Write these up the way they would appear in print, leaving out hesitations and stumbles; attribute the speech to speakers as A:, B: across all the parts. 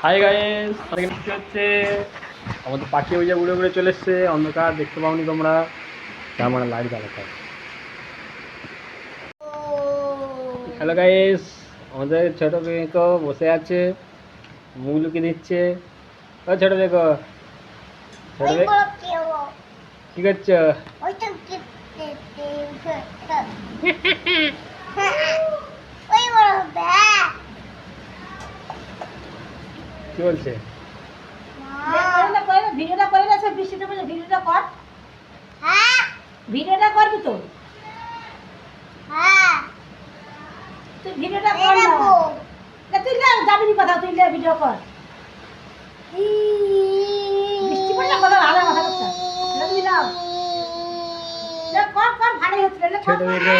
A: Hi guys, কি হচ্ছে? আমাদের পাখি ওই যে উড়ে উড়ে চলে এসছে। অন্ধকার দেখতে পাওনি তোমরা? আমার লাইট জ্বালাতে। হ্যালো গাইস, আমাদের ছোট মেয়েকো বসে আছে, মুখ লুকিয়ে দিচ্ছে। ও ছোট মেয়েকো, ছোট মেয়ে কি করছো? কি বলছে?
B: ভিডিওটা করে না, বৃষ্টিতে বলে ভিডিওটা কর। হ্যাঁ, ভিডিওটা করবি তো? হ্যাঁ, তুই ভিডিওটা কর না। তুই যাবি নি কথা, তুই ভিডিও কর। বৃষ্টি পড়লে কথা ভালো মাথা করছে। তুই নাও, কর কর, ভালোই হচ্ছে।
A: ছোট মেয়েকো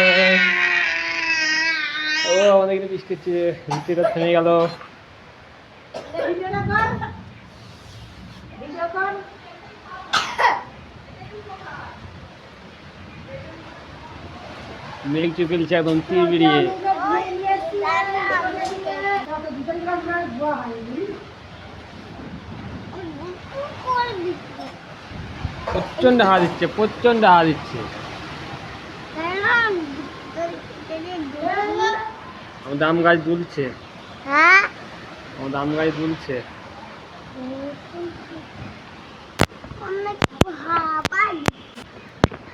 A: ও আমাদের এখানে বৃষ্টি হচ্ছে, বৃষ্টিটা থেমে গেল।
B: ভিডিওটা কর, ভিডিও কর।
A: মেঘ চুপিলছে একদম তীর বেরিয়ে। প্রচন্ড হাওয়া দিচ্ছে, প্রচন্ড হাওয়া দিচ্ছে। আমাদের আম গাছ দুলছে, আমাদের আম গাছ দুলছে।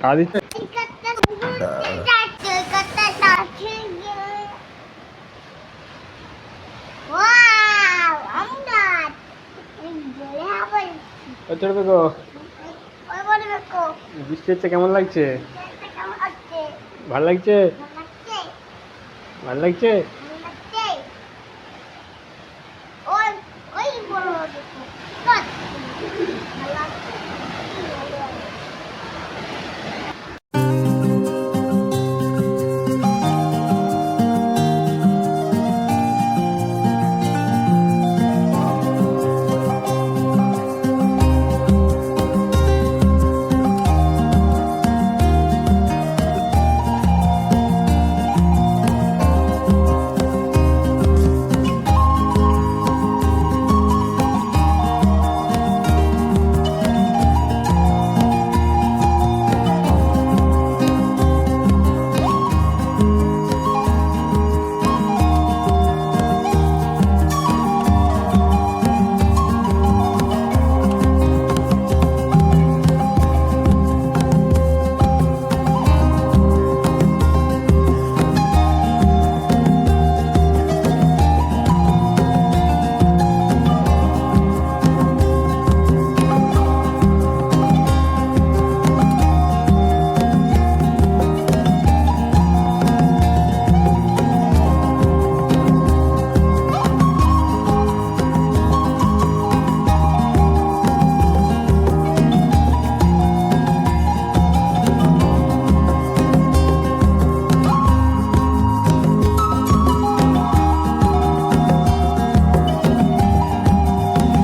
A: হাওয়া দিচ্ছে। ছোট দেখো, বৃষ্টি হচ্ছে, কেমন লাগছে? ভালো লাগছে, ভালো লাগছে।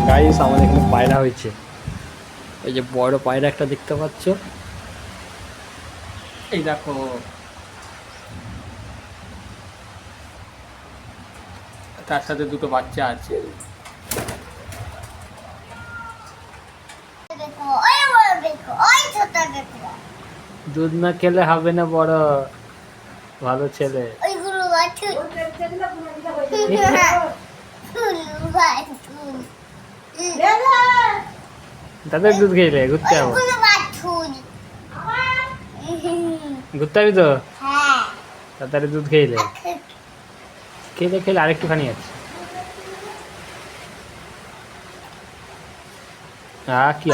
A: গাইস, আমাদের এখানে পায়রা হয়েছে। এই যে বড় পায়রা একটা দেখতে পাচ্ছ, এই দেখো। তার সাথে দুটো বাচ্চা আছে। দুধ না খেলে হবে না বড় ভালো ছেলে। তাদের দুধ খেলে ঘুরতে যাবো, ঘুরতে যাবি তো? তাদের দুধ খেলে খেলে খেলে আরেকটুখানি আছে। কি